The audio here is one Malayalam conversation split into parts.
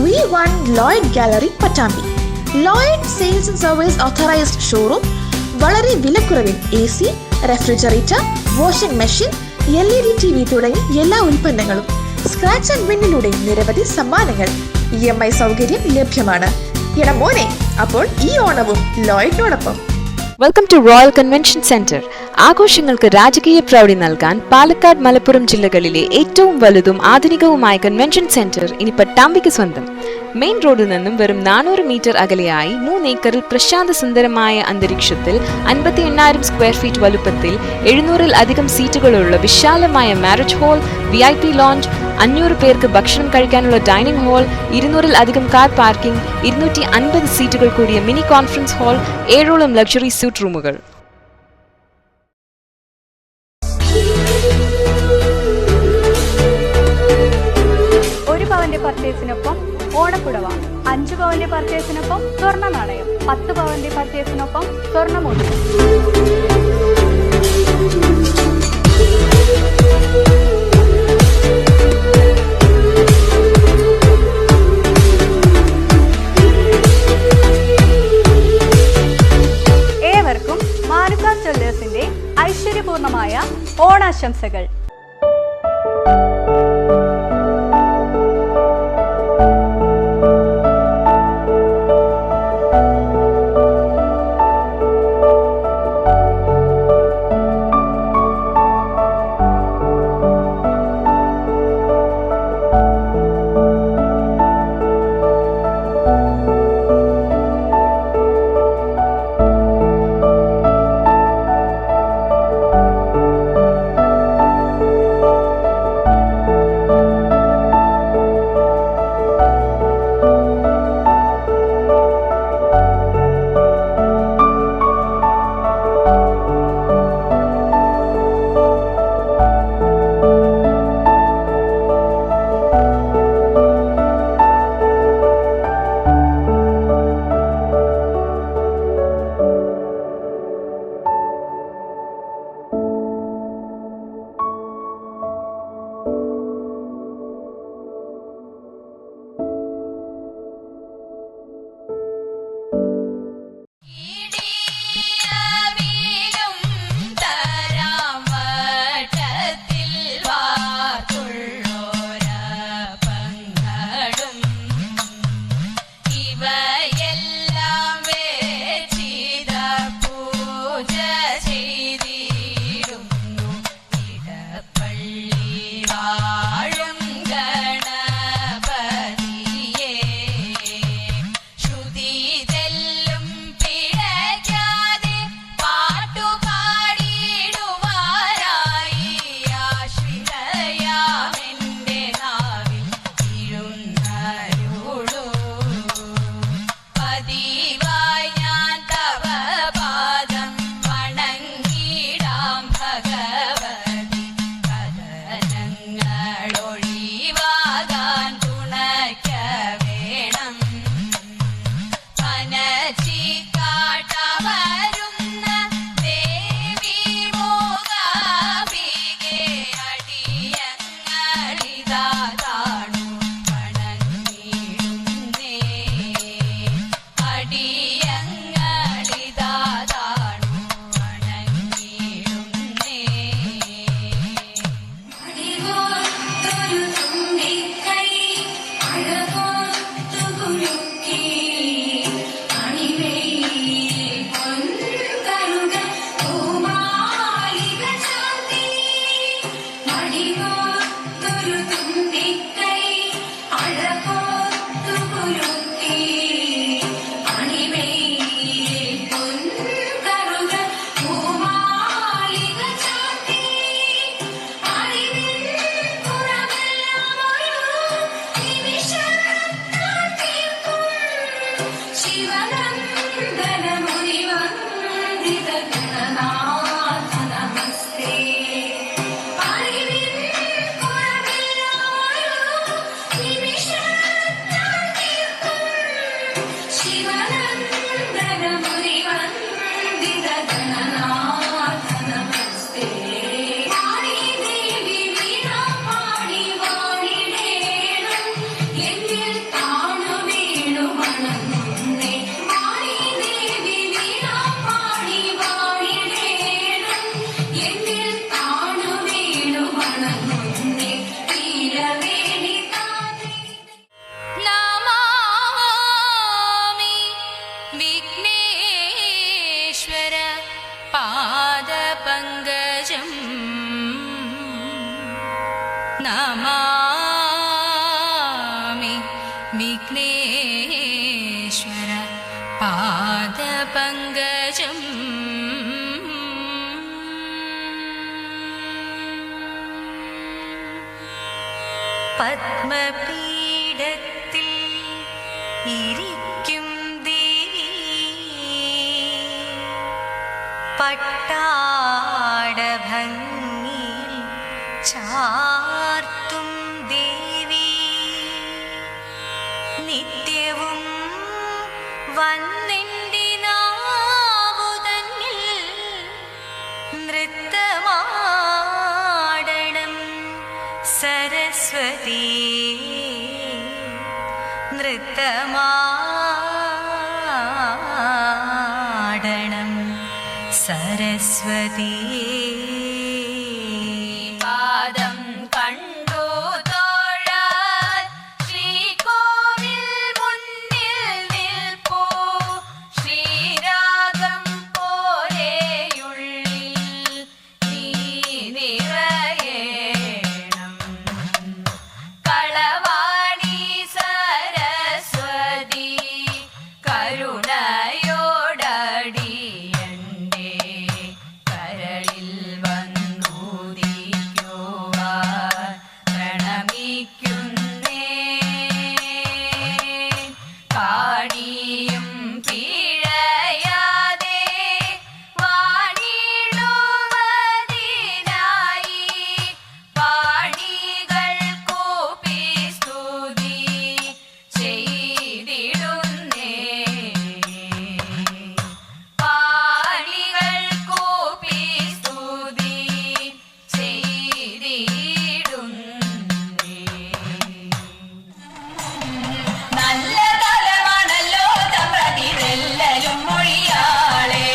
V1 Lloyd Gallery Pattambi. Lloyd sales and service authorised showroom. വളരെ വിലക്കുറവിൽ AC, refrigerator, washing machine, LED TV തുടങ്ങി എല്ലാ ഉൽപ്പന്നങ്ങളും. സ്ക്രാച്ച് ആൻഡ് വിന്നിലൂടെ നിരവധി സമ്മാനങ്ങൾ. EMI സൗകര്യം ലഭ്യമാണ്. എടാ മോനെ, അപ്പോൾ ഈ ഓണവും ലോയിഡിനോടൊപ്പം. Welcome to royal convention centre. ആഘോഷങ്ങൾക്ക് രാജകീയ പ്രൗഢി നൽകാൻ പാലക്കാട്, മലപ്പുറം ജില്ലകളിലെ ഏറ്റവും വലുതും ആധുനികവുമായ കൺവെൻഷൻ സെന്റർ ഇനി പട്ടാമ്പിക്ക് സ്വന്തം. മെയിൻ റോഡിൽ നിന്നും വെറും 400 മീറ്റർ അകലെയായി 3 ഏക്കറിൽ പ്രശാന്ത സുന്ദരമായ അന്തരീക്ഷത്തിൽ 58,000 സ്ക്വയർ ഫീറ്റ് വലുപ്പത്തിൽ 700-ൽ അധികം സീറ്റുകളുള്ള വിശാലമായ മാരേജ് ഹാൾ, VIP ലോഞ്ച്, 500 പേർക്ക് ഭക്ഷണം കഴിക്കാനുള്ള ഡൈനിങ് ഹാൾ, 200-ൽ അധികം കാർ പാർക്കിംഗ്, 250 സീറ്റുകൾ കൂടിയ മിനി കോൺഫറൻസ് ഹാൾ, 7ഓളം ലക്ഷറി സ്യൂട്ട് റൂമുകൾ. പർച്ചേസിനൊപ്പം ഓണപ്പുടവ, 5 പവന്റെ പർച്ചേസിനൊപ്പം സ്വർണ്ണ നാണയം, 10 പവന്റെ പർച്ചേസിനൊപ്പം സ്വർണ്ണമോതിരം. ഏവർക്കും മാനുക ജ്വല്ലേഴ്സിന്റെ ഐശ്വര്യപൂർണമായ ഓണാശംസകൾ. വിഘ്നേശ്വര പാദപങ്കജം പത്മപീഠത്തിൽ ഇരിക്കും ദേവി പട്ടാടഭംഗിയിൽ ചാർത്തും ദേവി നിത്യവും വന്നെൻ്റെ നാവുതന്നിൽ നൃത്തമാടണം സരസ്വതി നൃത്തമാടണം സരസ്വതി പാദം കണ്ടു തോഴാൻ ശ്രീകോവിൽ മുന്നിൽ നിൽപ്പൂ ശ്രീരാഗം പോലെയുള്ളിൽ നീ നിറയേണം കളവാടി സരസ്വതി കരുണയോടടിയന്റെ കരളിൽ വന്നൂദിക്കുവാൻ പ്രണമിക്കുന്നേ കാണിയും കീഴയാതെ വാണിടുവതിനായി പാണികൾ കൂപ്പി സ്തുതി ചെയ്തിടുന്നേ പാണികൾ കൂപ്പി സ്തുതി ചെയ്തിടുന്നേ നല്ല തലമാണല്ലോ തമ്പ്രതിരെല്ലരും മൊഴിയാളെ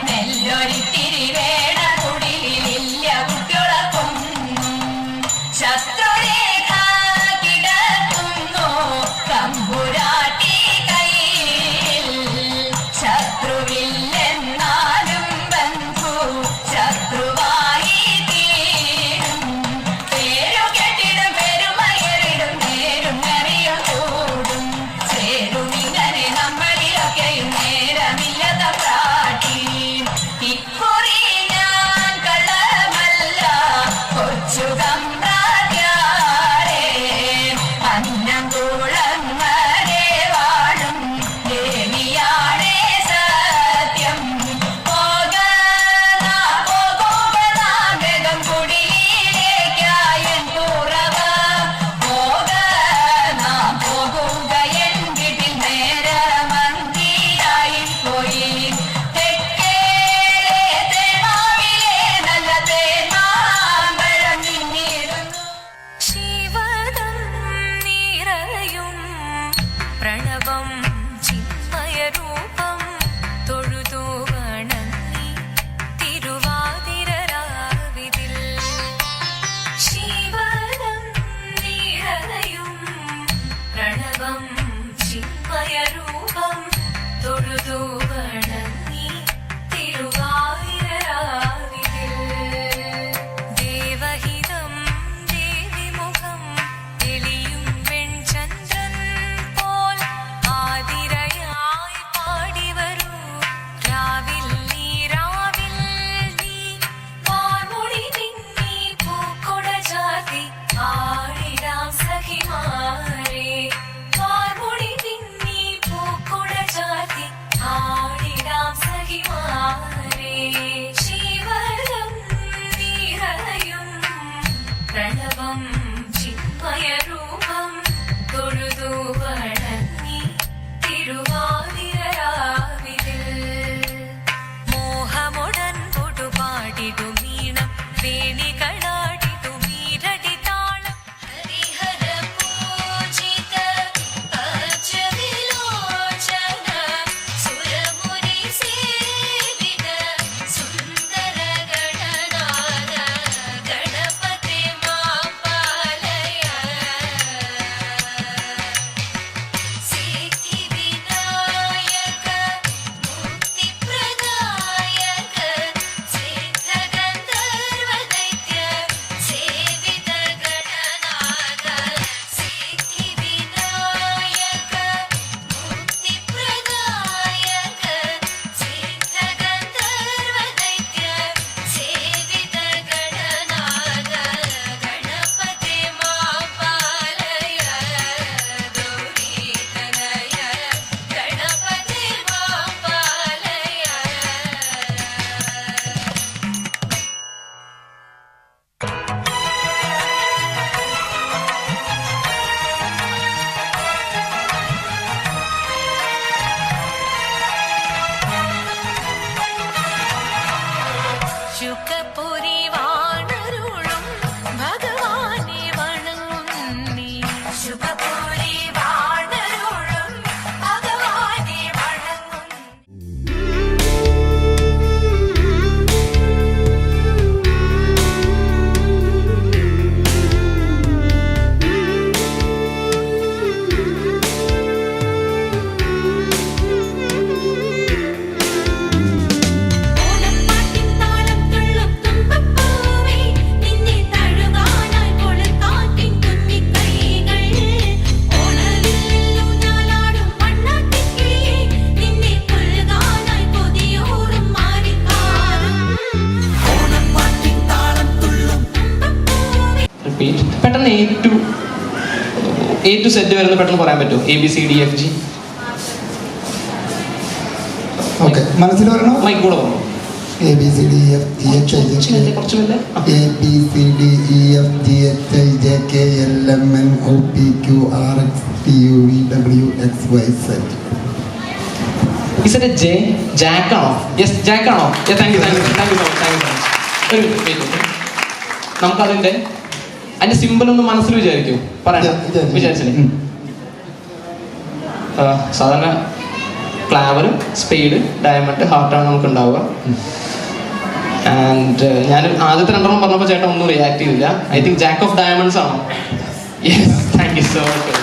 നെല്ലൊരിത്തിരി വേണ കുടിലില്ല കുട്ടികളക്കും ശത്രുരേഖ കിടക്കുന്നു തമ്പുരാട്ടി കയ്യിൽ ശത്രുവില്ലെന്നാലും ബന്ധു ശത്രുവായി തീരും പേരു കെട്ടിടും പെരുമയറിടും നേരും നെറിയും കൂടും ചേരുമിങ്ങനെ നമ്മളിലൊക്കെയും നേരമില്ലത പ്രാട്ടി ഇക്കുറി ഞാൻ കള്ളമല്ല കൊച്ചു കമ്പ്രാത്യാരെ അന്നം കുളങ്ങരെ വാഴും ദേവിയാണേ സത്യം പോകുക കുടിയിലേക്കായൻ കുറവ പോകുക എൻ വീട്ടിൽ നേരമന്തിയായി പോയി തെക്കേലെ തേനാവിലെ നല്ല തേനാമ്പഴം നിന്നിരുന്നു ശിവദം നിറയും പ്രണവം ചിന്മയരൂപം തൊഴുതു വണങ്ങി തിരുവാതിരരാവിതിൽ ശിവദം നിറയും പ്രണവം ചിന്മയരൂപം തൊഴുതു വണങ്ങി തിരുവാതിരരാവിതിൽ ദേവഹിതം ദേവിമുഖം തെളിയും വെൺചന്ദ്രൻ പോൽ ആതിരയായി പാടി A to Z വരുന്നത് പെട്ടെന്ന് പറയാൻ പറ്റുമോ? ABCDFG. ഓക്കെ, മനസ്സിൽ വരണോ? മൈക്ക് കൂടെ പറഞ്ഞു. Is it a J? Jack ആണോ? Yes, Jack ആണോ? Yeah, thank you so much. നമുക്കതിന്റെ സിമ്പിൾ ഒന്ന് മനസ്സിൽ വിചാരിക്കൂ. പറയാം, വിചാരിച്ചില്ലേ? സാധാരണ ക്ലാവർ, സ്പേഡ്, ഡയമണ്ട്, ഹാർട്ടാണ് നമുക്ക് ഉണ്ടാവുക. ആൻഡ് ഞാൻ ആദ്യത്തെ രണ്ടെണ്ണം പറഞ്ഞപ്പോൾ ചേട്ടൻ ഒന്നും റിയാക്ട് ചെയ്തില്ല. I think jack of diamonds ആണോ? Yes, thank you so much.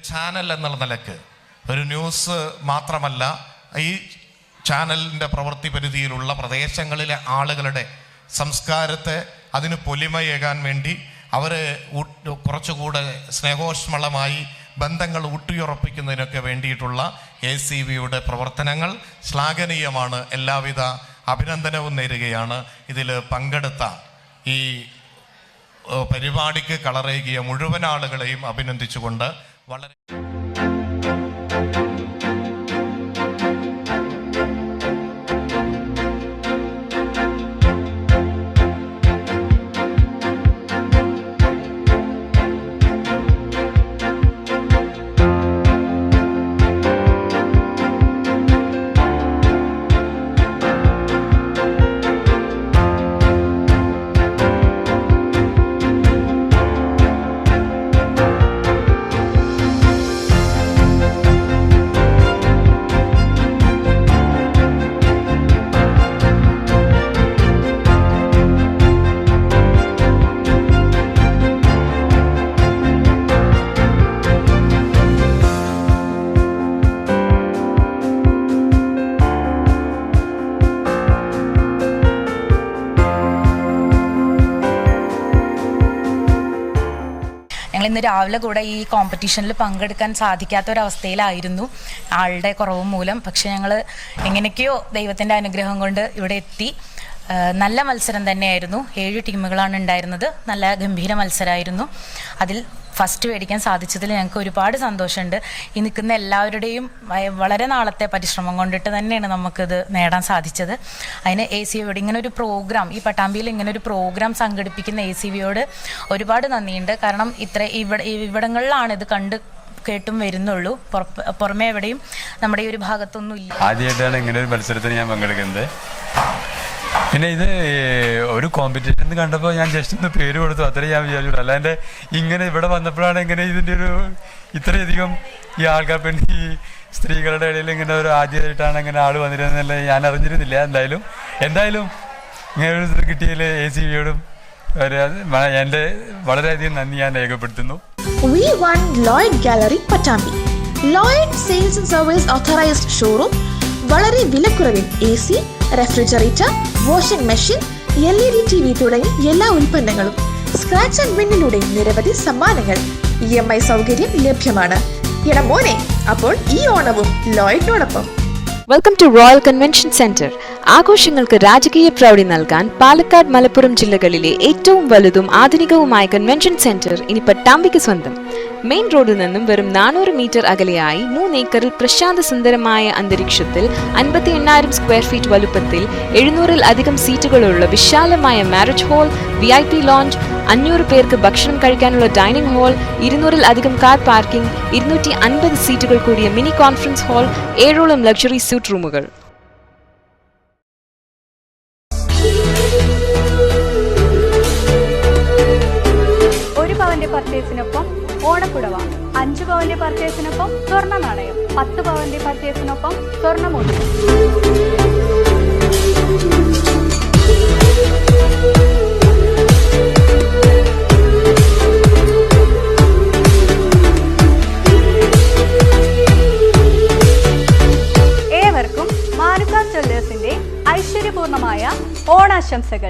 Channel എന്നുള്ള നിലക്ക് ഒരു ന്യൂസ് മാത്രമല്ല, ഈ ചാനലിൻ്റെ പ്രവൃത്തി പരിധിയിലുള്ള പ്രദേശങ്ങളിലെ ആളുകളുടെ സംസ്കാരത്തെ അതിന് പൊലിമയേകാൻ വേണ്ടി അവരെ കുറച്ചുകൂടെ സ്നേഹോഷ്മളമായി ബന്ധങ്ങൾ ഊട്ടിയുറപ്പിക്കുന്നതിനൊക്കെ വേണ്ടിയിട്ടുള്ള ACVയുടെ പ്രവർത്തനങ്ങൾ ശ്ലാഘനീയമാണ്. എല്ലാവിധ അഭിനന്ദനവും നേരുകയാണ്. ഇതിൽ പങ്കെടുത്ത ഈ പരിപാടിക്ക് കളറേകിയ മുഴുവൻ ആളുകളെയും അഭിനന്ദിച്ചുകൊണ്ട് വളരെ ഇന്ന് രാവിലെ കൂടെ ഈ കോമ്പറ്റീഷനിൽ പങ്കെടുക്കാൻ സാധിക്കാത്തൊരവസ്ഥയിലായിരുന്നു ആളുടെ കുറവ് മൂലം. പക്ഷെ ഞങ്ങൾ എങ്ങനെയൊക്കെയോ ദൈവത്തിൻ്റെ അനുഗ്രഹം കൊണ്ട് ഇവിടെ എത്തി. നല്ല മത്സരം തന്നെയായിരുന്നു. 7 ടീമുകളാണ് ഉണ്ടായിരുന്നത്. നല്ല ഗംഭീര മത്സരമായിരുന്നു. അതിൽ ഫസ്റ്റ് മേടിക്കാൻ സാധിച്ചതിൽ ഞങ്ങൾക്ക് ഒരുപാട് സന്തോഷമുണ്ട്. ഈ നിൽക്കുന്ന എല്ലാവരുടെയും വളരെ നാളത്തെ പരിശ്രമം കൊണ്ടിട്ട് തന്നെയാണ് നമുക്കിത് നേടാൻ സാധിച്ചത്. അതിന് ACVയോട് ഇങ്ങനൊരു പ്രോഗ്രാം, ഈ പട്ടാമ്പിയിൽ ഇങ്ങനൊരു പ്രോഗ്രാം സംഘടിപ്പിക്കുന്ന ACVയോട് ഒരുപാട് നന്ദിയുണ്ട്. കാരണം ഇവിടങ്ങളിലാണ് ഇത് കേട്ടും വരുന്നുള്ളൂ. പുറമെ എവിടെയും നമ്മുടെ ഈ ഒരു ഭാഗത്തൊന്നും ഇല്ല. ആദ്യമായിട്ടാണ് ഇങ്ങനെ ഒരു മത്സരത്തിന് ഞാൻ പങ്കെടുക്കുന്നത്. പിന്നെ ഇത് ഒരു കോമ്പറ്റീഷൻ കണ്ടപ്പോൾ ഞാൻ ജസ്റ്റ് ഒന്ന് പേര് കൊടുത്തു, അത്രയും ഞാൻ വിചാരിച്ചു. അല്ലാണ്ട് ഇങ്ങനെ ഇവിടെ വന്നപ്പോഴാണ് ഇങ്ങനെ ഇതിൻ്റെ ഒരു ഇത്രയധികം ഈ ആൾക്കാർ, പിന്നെ ഈ സ്ത്രീകളുടെ ഇടയിൽ ഇങ്ങനെ ഒരു ആദ്യമായിട്ടാണ് ഇങ്ങനെ ആൾ വന്നിരുന്നതല്ല ഞാൻ അറിഞ്ഞിരുന്നില്ല. എന്തായാലും ഇങ്ങനെ ഒരു ഇത് കിട്ടിയതിൽ ACVയോടും എൻ്റെ വളരെയധികം നന്ദി ഞാൻ രേഖപ്പെടുത്തുന്നു. We won Lloyd Gallery Pattambi. Lloyd Sales and Service Authorized Showroom. വളരെ വിലക്കുറവിൽ AC, refrigerator, washing machine, LED TV തുടങ്ങി എല്ലാ ഉൽപ്പന്നങ്ങളും. സ്ക്രാച്ച് ആൻഡ് വിന്നിലൂടെ നിരവധി സമ്മാനങ്ങൾ. EMI സൗകര്യം ലഭ്യമാണ്. എടാ മോനെ, അപ്പോൾ ഈ ഓണവും ലോയിഡിനോടൊപ്പം. Welcome to royal convention centre. ആഘോഷങ്ങൾക്ക് രാജകീയ പ്രൗഢി നൽകാൻ പാലക്കാട് മലപ്പുറം ജില്ലകളിലെ ഏറ്റവും വലുതും ആധുനികവുമായ കൺവെൻഷൻ സെന്റർ ഇനി പട്ടാമ്പിക്ക് സ്വന്തം. മെയിൻ റോഡിൽ നിന്നും വെറും 400 മീറ്റർ അകലെയായി 3 ഏക്കറിൽ പ്രശാന്ത സുന്ദരമായ അന്തരീക്ഷത്തിൽ 58,000 സ്ക്വയർ ഫീറ്റ് വലുപ്പത്തിൽ 700-ൽ അധികം സീറ്റുകളുള്ള വിശാലമായ മാരേജ് ഹാൾ, VIP ലോഞ്ച്, 500 പേർക്ക് ഭക്ഷണം കഴിക്കാനുള്ള ഡൈനിങ് ഹാൾ, 200-ൽ അധികം കാർ പാർക്കിംഗ്, 250 സീറ്റുകൾ കൂടിയ മിനി കോൺഫറൻസ് ഹാൾ, 7ഓളം ലക്ഷറി സ്യൂട്ട് റൂമുകൾ. പർച്ചേസിനൊപ്പം ഓണപ്പുടവ, 5 പവന്റെ പർച്ചേസിനൊപ്പം സ്വർണ്ണ നാണയം, 10 പവന്റെ പർച്ചേസിനൊപ്പം സ്വർണ്ണമോതിരം. ഏവർക്കും മാനുക ജ്വല്ലേഴ്സിന്റെ ഐശ്വര്യപൂർണമായ ഓണാശംസകൾ.